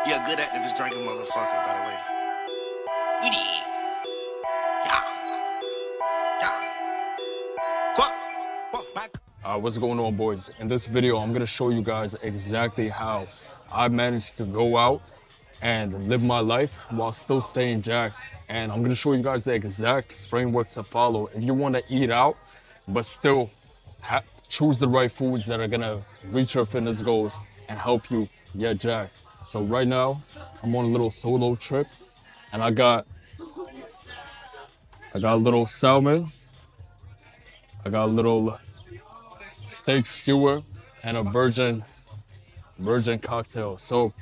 You're a good activist drinking motherfucker, by the way. You did. Yeah. Yeah. What's going on, boys? In this video, I'm gonna show you guys exactly how I managed to go out and live my life while still staying jacked. And I'm gonna show you guys the exact framework to follow if you want to eat out, but still choose the right foods that are gonna reach your fitness goals and help you get jacked. So right now, I'm on a little solo trip, and I got a little salmon, I got a little steak skewer, and a virgin cocktail. So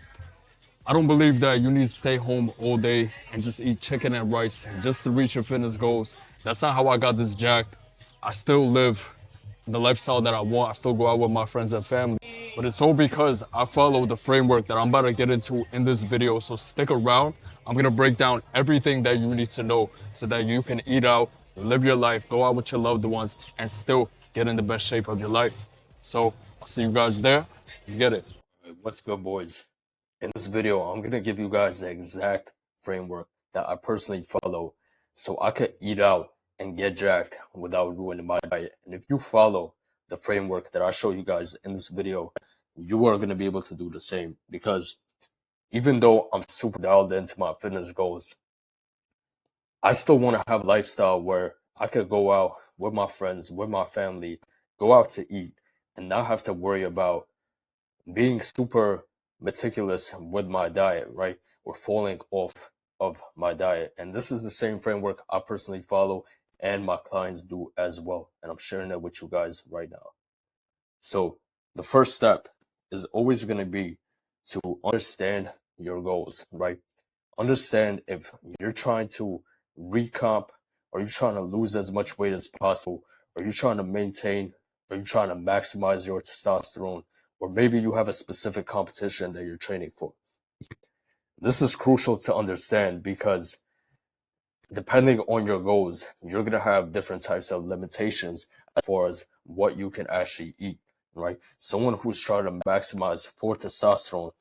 I don't believe that you need to stay home all day and just eat chicken and rice just to reach your fitness goals. That's not how I got this jacked. I still live the lifestyle that I want. I still go out with my friends and family. But it's all because I follow the framework that I'm about to get into in this video. So stick around. I'm gonna break down everything that you need to know so that you can eat out, live your life, go out with your loved ones, and still get in the best shape of your life. So I'll see you guys there. Let's get it. What's good, boys? In this video, I'm gonna give you guys the exact framework that I personally follow so I could eat out and get jacked without ruining my diet. And if you follow the framework that I show you guys in this video, you are gonna be able to do the same. Because even though I'm super dialed into my fitness goals, I still want to have a lifestyle where I could go out with my friends, with my family, go out to eat, and not have to worry about being super meticulous with my diet, right? Or falling off of my diet. And this is the same framework I personally follow and my clients do as well. And I'm sharing it with you guys right now. So the first step is always going to be to understand your goals, right? Understand if you're trying to recomp, or you're trying to lose as much weight as possible, or you're trying to maintain, or you're trying to maximize your testosterone, or maybe you have a specific competition that you're training for. This is crucial to understand because depending on your goals, you're going to have different types of limitations as far as what you can actually eat, right? Someone who's trying to maximize for testosterone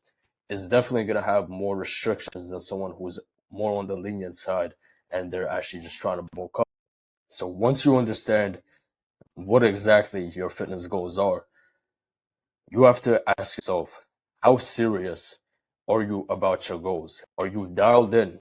is definitely going to have more restrictions than someone who's more on the lenient side and they're actually just trying to bulk up. So once you understand what exactly your fitness goals are, you have to ask yourself, how serious are you about your goals? Are you dialed in,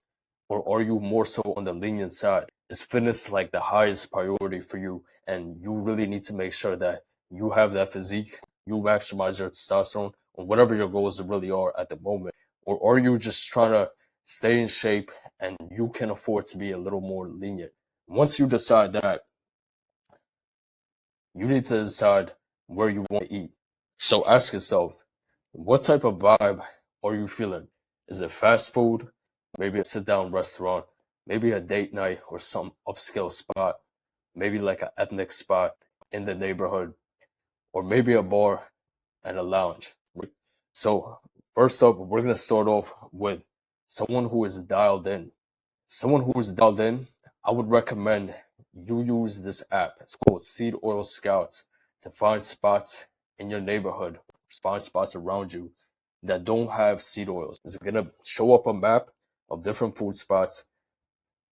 or are you more so on the lenient side? Is fitness like the highest priority for you, and you really need to make sure that you have that physique, you maximize your testosterone, or whatever your goals really are at the moment? Or are you just trying to stay in shape and you can afford to be a little more lenient? Once you decide that, you need to decide where you want to eat. So ask yourself, what type of vibe are you feeling? Is it fast food? Maybe a sit down restaurant? Maybe a date night or some upscale spot? Maybe like an ethnic spot in the neighborhood? Or maybe a bar and a lounge? So, first up, we're going to start off with someone who is dialed in. Someone who is dialed in, I would recommend you use this app. It's called Seed Oil Scouts to find spots in your neighborhood, find spots around you that don't have seed oils. It's gonna show up a map of different food spots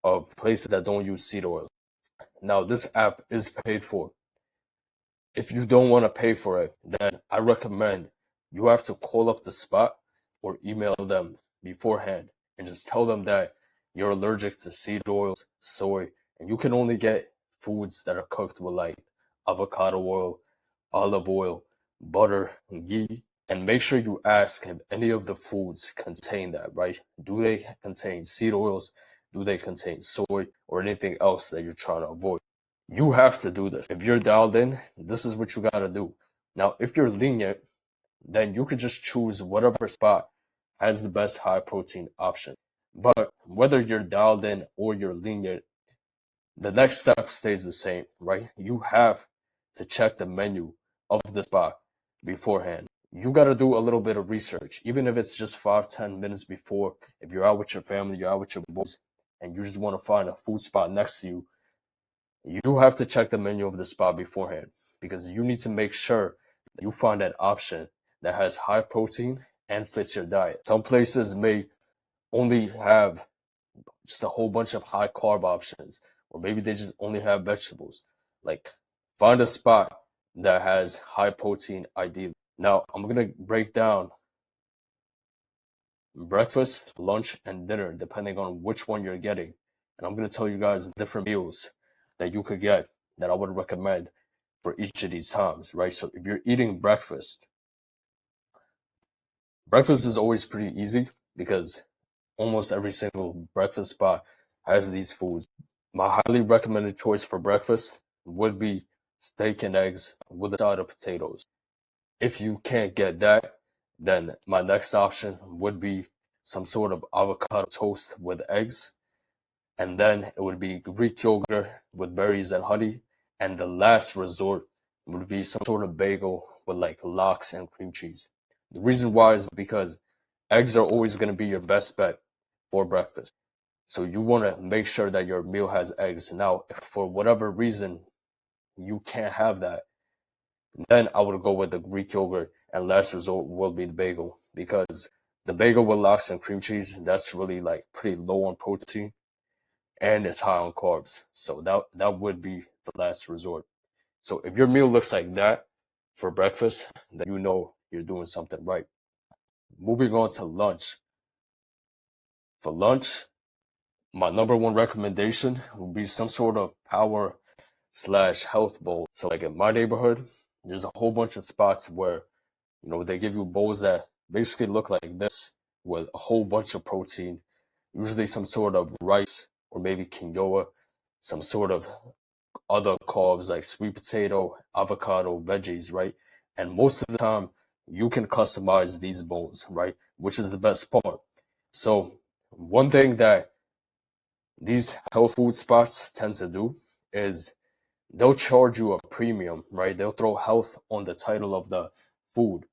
of places that don't use seed oil. Now, this app is paid for. If you don't want to pay for it, then I recommend you have to call up the spot or email them beforehand and just tell them that you're allergic to seed oils, soy, and you can only get foods that are cooked with like avocado oil, olive oil, butter, ghee. And make sure you ask if any of the foods contain that, right? Do they contain seed oils? Do they contain soy or anything else that you're trying to avoid? You have to do this. If you're dialed in, this is what you got to do. Now, if you're lenient, then you could just choose whatever spot has the best high protein option. But whether you're dialed in or you're lenient, the next step stays the same, right? You have to check the menu of the spot beforehand. You got to do a little bit of research, even if it's just 5-10 minutes before. If you're out with your family, you're out with your boys, and you just want to find a food spot next to you, you have to check the menu of the spot beforehand because you need to make sure that you find that option that has high protein and fits your diet. Some places may only have just a whole bunch of high carb options, or maybe they just only have vegetables. Like, find a spot that has high protein ideally. Now, I'm gonna break down breakfast, lunch, and dinner depending on which one you're getting. And I'm gonna tell you guys different meals that you could get that I would recommend for each of these times, right? So if you're eating breakfast, breakfast is always pretty easy because almost every single breakfast spot has these foods. My highly recommended choice for breakfast would be steak and eggs with a side of potatoes. If you can't get that, then my next option would be some sort of avocado toast with eggs. And then it would be Greek yogurt with berries and honey. And the last resort would be some sort of bagel with like lox and cream cheese. The reason why is because eggs are always going to be your best bet for breakfast. So you want to make sure that your meal has eggs. Now, if for whatever reason you can't have that, then I would go with the Greek yogurt, and last resort will be the bagel because the bagel with lox and cream cheese, that's really like pretty low on protein and it's high on carbs. So that would be the last resort. So if your meal looks like that for breakfast, then you know you're doing something right. Moving on to lunch. For lunch, my number one recommendation would be some sort of power slash health bowl. So like in my neighborhood, there's a whole bunch of spots where, you know, they give you bowls that basically look like this with a whole bunch of protein, usually some sort of rice or maybe quinoa, some sort of other carbs like sweet potato, avocado, veggies, right? And most of the time, you can customize these bowls, right? Which is the best part. So, one thing that these health food spots tend to do is they'll charge you a premium, right? They'll throw health on the title of the food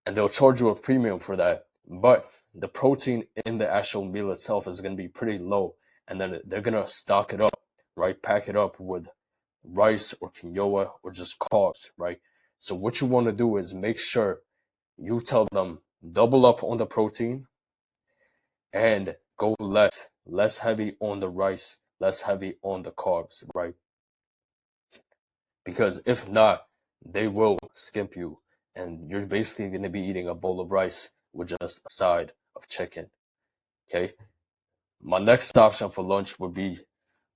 and they'll charge you a premium for that. But the protein in the actual meal itself is going to be pretty low. And then they're going to stock it up, right? Pack it up with rice or quinoa or just carbs, right? So what you want to do is make sure you tell them double up on the protein and go less heavy on the rice, less heavy on the carbs, right? Because if not, they will skimp you and you're basically going to be eating a bowl of rice with just a side of chicken. Okay. My next option for lunch would be,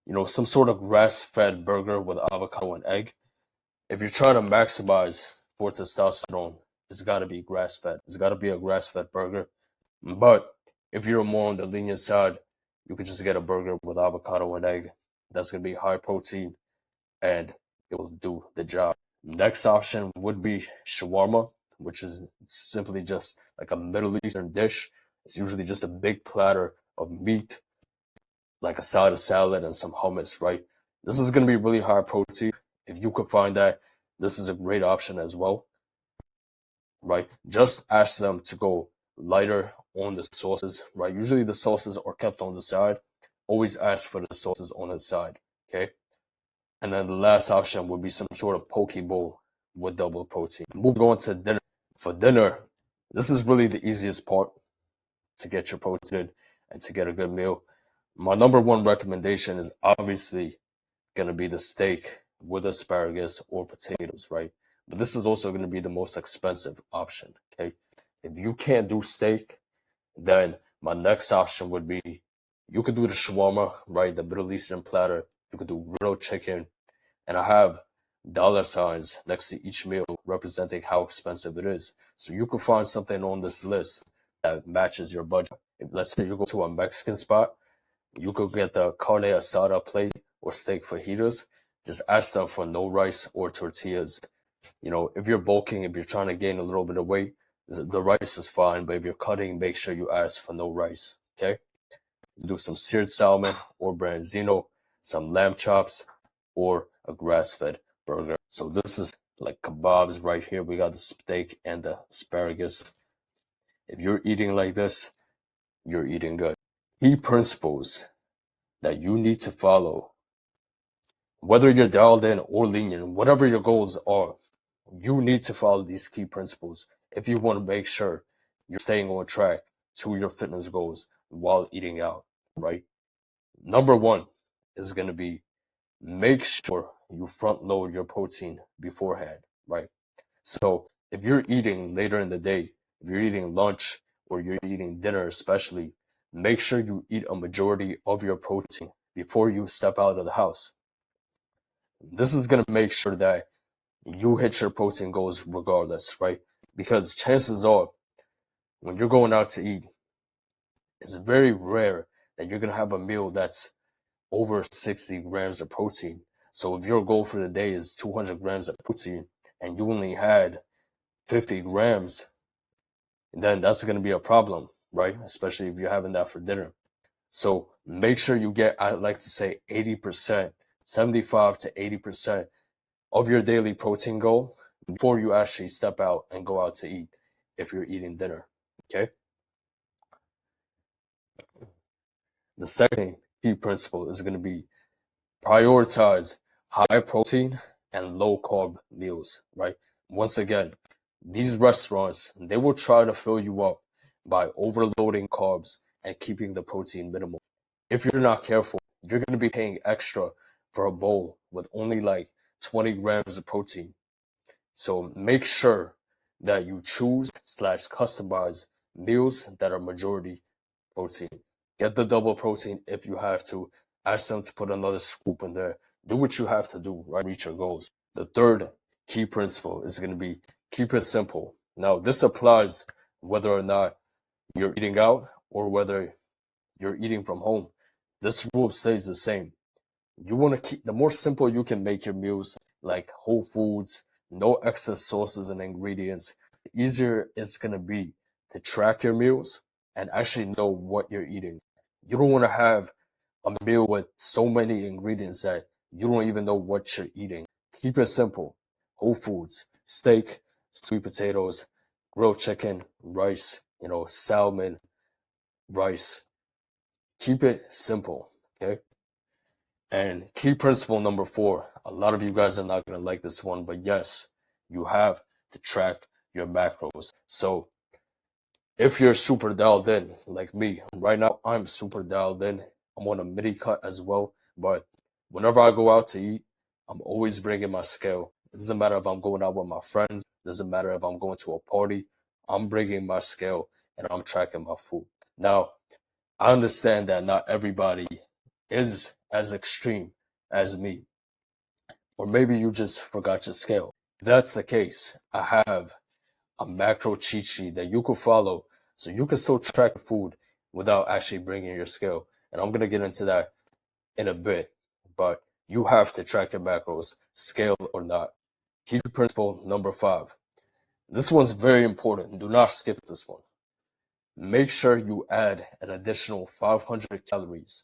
you know, some sort of grass-fed burger with avocado and egg. If you're trying to maximize for testosterone, it's got to be grass-fed. It's got to be a grass-fed burger. But if you're more on the lenient side, you could just get a burger with avocado and egg. That's going to be high protein and it will do the job. Next option would be shawarma, which is simply just like a Middle Eastern dish. It's usually just a big platter of meat, like a side of salad and some hummus, right? This is going to be really high protein. If you could find that, this is a great option as well, right? Just ask them to go lighter on the sauces, right? Usually the sauces are kept on the side. Always ask for the sauces on the side, okay? And then the last option would be some sort of poke bowl with double protein. Moving on to dinner. For dinner, this is really the easiest part to get your protein and to get a good meal. My number one recommendation is obviously going to be the steak with asparagus or potatoes, right? But this is also going to be the most expensive option, okay? If you can't do steak, then my next option would be you could do the shawarma, right? The Middle Eastern platter. You could do grilled chicken, and I have dollar signs next to each meal representing how expensive it is. So you could find something on this list that matches your budget. If, let's say you go to a Mexican spot, you could get the carne asada plate or steak fajitas. Just ask them for no rice or tortillas. You know, if you're bulking, if you're trying to gain a little bit of weight, the rice is fine. But if you're cutting, make sure you ask for no rice. Okay? Do some seared salmon or branzino, some lamb chops, or a grass-fed burger. So this is like kebabs right here. We got the steak and the asparagus. If you're eating like this, you're eating good. Key principles that you need to follow, whether you're dialed in or lenient, whatever your goals are, you need to follow these key principles if you want to make sure you're staying on track to your fitness goals while eating out, right? Number one is going to be make sure you front load your protein beforehand, right? So if you're eating later in the day, if you're eating lunch or you're eating dinner, especially, make sure you eat a majority of your protein before you step out of the house. This is going to make sure that you hit your protein goals regardless, right? Because chances are, when you're going out to eat, it's very rare that you're going to have a meal that's over 60 grams of protein. So if your goal for the day is 200 grams of protein and you only had 50 grams, then that's going to be a problem, right? Especially if you're having that for dinner. So make sure you get, I like to say 80%, 75 to 80% of your daily protein goal before you actually step out and go out to eat if you're eating dinner, okay? The second key principle is going to be prioritize high protein and low carb meals, right? Once again, these restaurants, they will try to fill you up by overloading carbs and keeping the protein minimal. If you're not careful, you're going to be paying extra for a bowl with only like 20 grams of protein. So make sure that you choose slash customize meals that are majority protein. Get the double protein if you have to. Ask them to put another scoop in there. Do what you have to do, right? Reach your goals. The third key principle is going to be keep it simple. Now, this applies whether or not you're eating out or whether you're eating from home. This rule stays the same. You want to keep the more simple you can make your meals, like whole foods, no excess sauces and ingredients, the easier it's going to be to track your meals and actually know what you're eating. You don't want to have a meal with so many ingredients that you don't even know what you're eating. Keep it simple. Whole foods, steak, sweet potatoes, grilled chicken, rice, salmon, rice. Keep it simple, okay? And key principle number 4, a lot of you guys are not going to like this one, but yes, you have to track your macros. So if you're super dialed in, like me, right now I'm super dialed in. I'm on a mini cut as well, but whenever I go out to eat, I'm always bringing my scale. It doesn't matter if I'm going out with my friends, it doesn't matter if I'm going to a party, I'm bringing my scale and I'm tracking my food. Now, I understand that not everybody is as extreme as me, or maybe you just forgot your scale. If that's the case, I have a macro cheat sheet that you could follow so you can still track food without actually bringing your scale. And I'm going to get into that in a bit, but you have to track your macros, scale or not. Key principle number 5. This one's very important. Do not skip this one. Make sure you add an additional 500 calories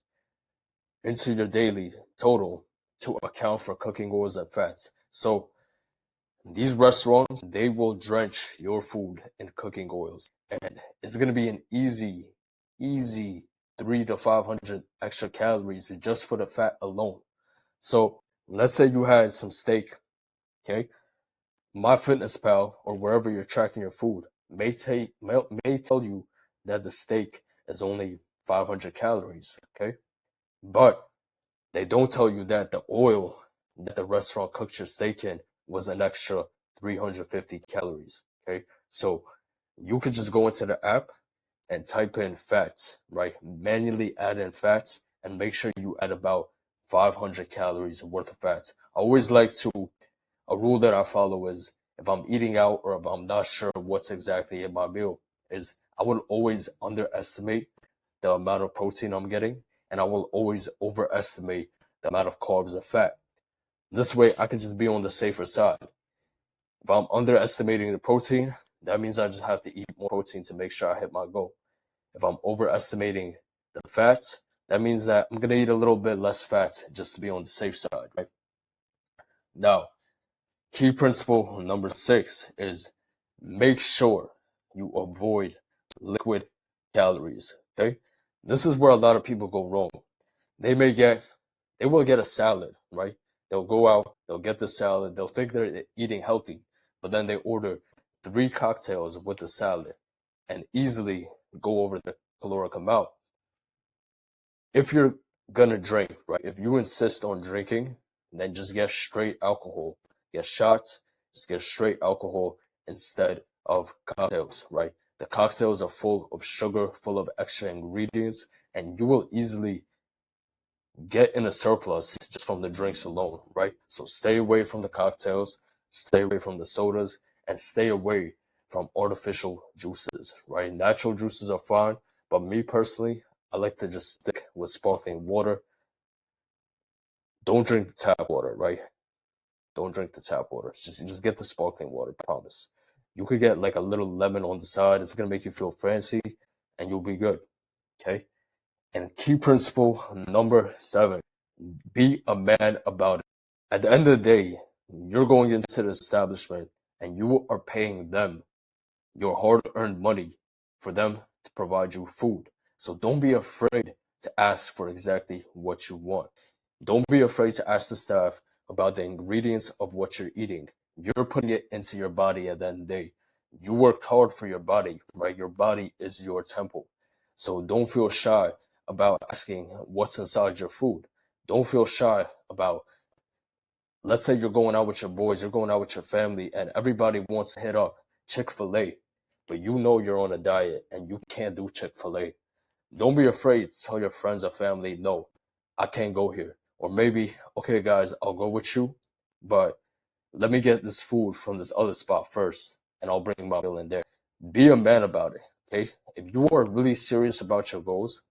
into your daily total to account for cooking oils and fats. So these restaurants, they will drench your food in cooking oils. And it's going to be an easy 3 to 500 extra calories just for the fat alone. So let's say you had some steak, okay? MyFitnessPal or wherever you're tracking your food may tell you that the steak is only 500 calories, okay? But they don't tell you that the oil that the restaurant cooked your steak in was an extra 350 calories. Okay. So you could just go into the app and type in fats, right? Manually add in fats and make sure you add about 500 calories worth of fats. I always like to, a rule that I follow is if I'm eating out or if I'm not sure what's exactly in my meal, is I will always underestimate the amount of protein I'm getting, and I will always overestimate the amount of carbs and fat. This way, I can just be on the safer side. If I'm underestimating the protein, that means I just have to eat more protein to make sure I hit my goal. If I'm overestimating the fats, that means that I'm going to eat a little bit less fats just to be on the safe side, right? Now, key principle number 6 is make sure you avoid liquid calories, okay? This is where a lot of people go wrong. They will get a salad, right? They'll go out, they'll get the salad, they'll think they're eating healthy, but then they order 3 cocktails with the salad. and easily go over the caloric amount. If you're gonna drink, right? If you insist on drinking, then just get straight alcohol. Get shots, just get straight alcohol instead of cocktails, right? The cocktails are full of sugar, full of extra ingredients, and you will easily get in a surplus just from the drinks alone, right? So stay away from the cocktails, stay away from the sodas, and stay away from artificial juices, right? Natural juices are fine, but me personally, I like to just stick with sparkling water. Don't drink the tap water, right? Don't drink the tap water. Just get the sparkling water, promise. You could get like a little lemon on the side. It's gonna make you feel fancy, and you'll be good. Okay. And key principle number 7: be a man about it. At the end of the day, you're going into the establishment and you are paying them your hard-earned money for them to provide you food. So don't be afraid to ask for exactly what you want. Don't be afraid to ask the staff about the ingredients of what you're eating. You're putting it into your body at the end of the day. You worked hard for your body, right? Your body is your temple. So don't feel shy about asking what's inside your food. Don't feel shy about, let's say you're going out with your boys, you're going out with your family, and everybody wants to hit up Chick-fil-A, but you know you're on a diet and you can't do Chick-fil-A. Don't be afraid to tell your friends or family, no, I can't go here. Or maybe, okay, guys, I'll go with you, but let me get this food from this other spot first, and I'll bring my meal in there. Be a man about it, okay? If you are really serious about your goals,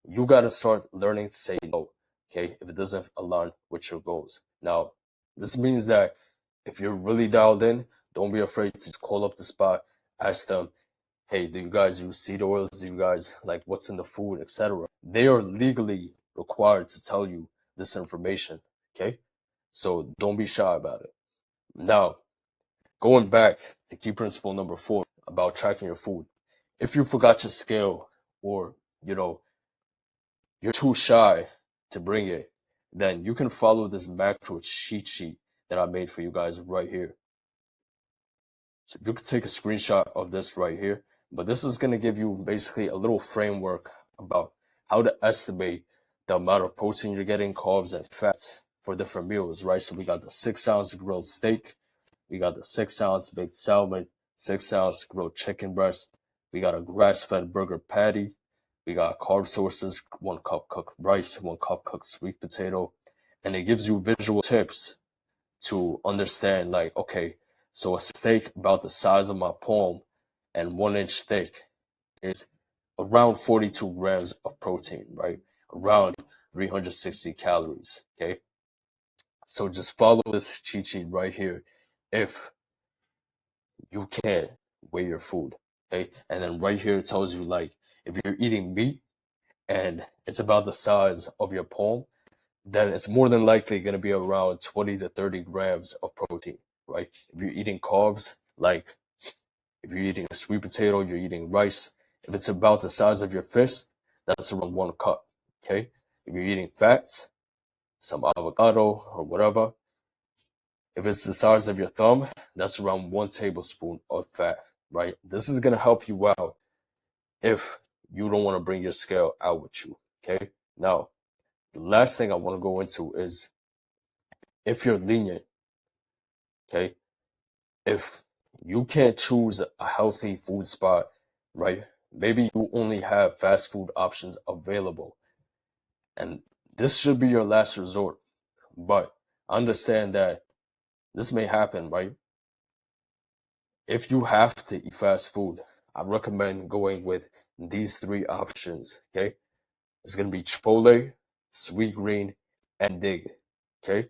you got to start learning to say no, okay, if it doesn't align with your goals. Now, this means that if you're really dialed in, don't be afraid to just call up the spot, ask them, hey, do you guys use seed oils? Do you guys like what's in the food, etc.? They are legally required to tell you this information, okay? So don't be shy about it. Now, going back to key principle number 4 about tracking your food. If you forgot your scale, or, you know, you're too shy to bring it, then you can follow this macro cheat sheet that I made for you guys right here. So you can take a screenshot of this right here, but this is going to give you basically a little framework about how to estimate the amount of protein you're getting, carbs, and fats for different meals, right? So we got the 6-ounce grilled steak, we got the 6-ounce baked salmon, 6-ounce grilled chicken breast, we got a grass-fed burger patty, we got carb sources, 1 cup cooked rice, 1 cup cooked sweet potato, and it gives you visual tips to understand, like, okay, so a steak about the size of my palm and 1-inch thick is around 42 grams of protein, right? Around 360 calories, okay? So just follow this cheat sheet right here if you can weigh your food, okay? And then right here it tells you, like, if you're eating meat and it's about the size of your palm, then it's more than likely going to be around 20 to 30 grams of protein, right? If you're eating carbs, like if you're eating a sweet potato, you're eating rice, if it's about the size of your fist, that's around 1 cup, okay? If you're eating fats, some avocado or whatever, if it's the size of your thumb, that's around 1 tablespoon of fat, right? This is going to help you out if you don't want to bring your scale out with you, okay? Now, the last thing I want to go into is if you're lenient, okay? If you can't choose a healthy food spot, right? Maybe you only have fast food options available. And this should be your last resort. But understand that this may happen, right? If you have to eat fast food, I recommend going with these 3 options, okay? It's going to be Chipotle, Sweet Green, and Dig, okay?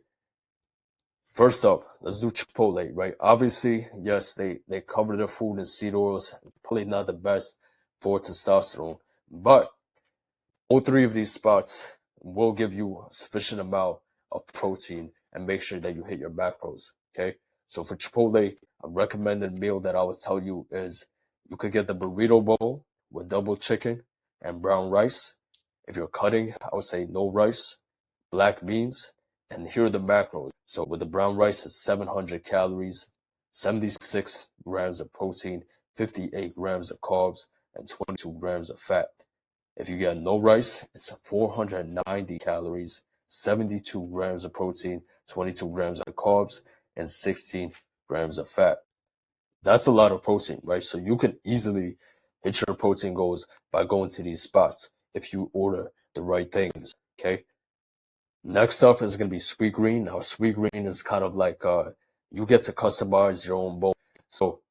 First up, let's do Chipotle, right? Obviously, yes, they cover their food in seed oils, probably not the best for testosterone, but all 3 of these spots will give you a sufficient amount of protein and make sure that you hit your macros, okay? So for Chipotle, a recommended meal that I would tell you is you could get the burrito bowl with double chicken and brown rice. If you're cutting, I would say no rice, black beans, and here are the macros. So with the brown rice, it's 700 calories, 76 grams of protein, 58 grams of carbs, and 22 grams of fat. If you get no rice, it's 490 calories, 72 grams of protein, 22 grams of carbs, and 16 grams of fat. That's a lot of protein, right? So you can easily hit your protein goals by going to these spots if you order the right things, okay? Next up is going to be sweet green. Now, sweet green is kind of like you get to customize your own bowl. So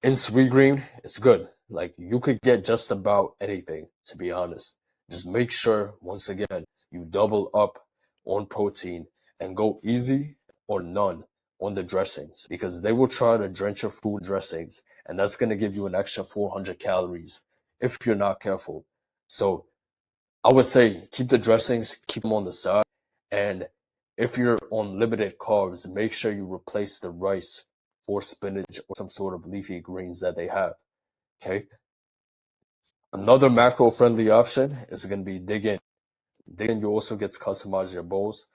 in sweet green, it's good. Like you could get just about anything, to be honest. Just make sure, once again, you double up on protein and go easy or none on the dressings because they will try to drench your food dressings and that's going to give you an extra 400 calories if you're not careful. So I would say keep the dressings, keep them on the side. And if you're on limited carbs, make sure you replace the rice for spinach or some sort of leafy greens that they have. Okay. Another macro friendly option is going to be dig in. Dig in, you also get to customize your bowls.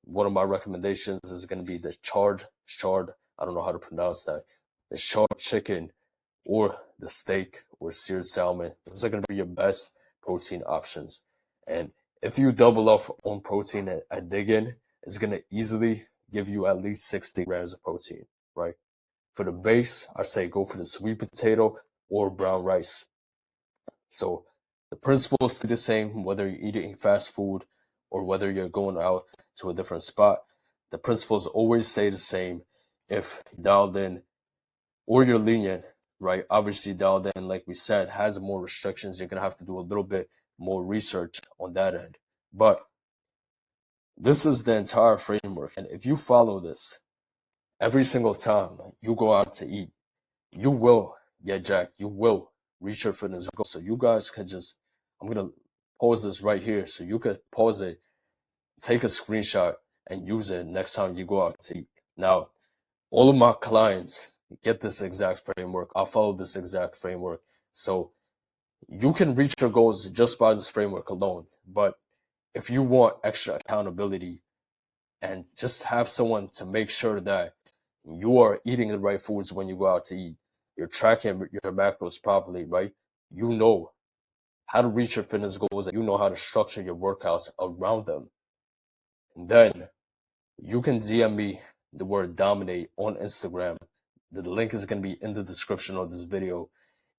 One of my recommendations is going to be the chard, I don't know how to pronounce that, the chard chicken or the steak or seared salmon. Those are going to be your best protein options. And if you double up on protein at dig in, it's going to easily give you at least 60 grams of protein, right? For the base, I say go for the sweet potato or brown rice. So the principles stay the same whether you're eating fast food or whether you're going out to a different spot. The principles always stay the same if you're dialed in or you're lenient, right? Obviously, dialed in, like we said, has more restrictions. You're going to have to do a little bit more research on that end. But this is the entire framework. And if you follow this every single time you go out to eat, you will get jacked. You will reach your fitness goal. So you guys can just, I'm going to pause this right here so you could pause it, take a screenshot, and use it next time you go out to eat. Now, all of my clients get this exact framework. I follow this exact framework. So you can reach your goals just by this framework alone. But if you want extra accountability and just have someone to make sure that you are eating the right foods when you go out to eat, you're tracking your macros properly, right? You know how to reach your fitness goals and you know how to structure your workouts around them. And then you can DM me the word dominate on Instagram. The link is going to be in the description of this video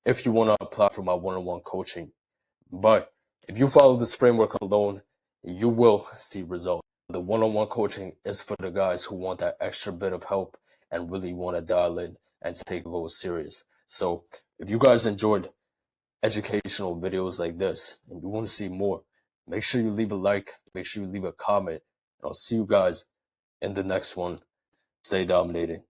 if you want to apply for my one-on-one coaching. But if you follow this framework alone, you will see results. The one-on-one coaching is for the guys who want that extra bit of help and really want to dial in and take goals serious. So if you guys enjoyed educational videos like this and you want to see more, make sure you leave a like, make sure you leave a comment, and I'll see you guys in the next one. Stay dominating.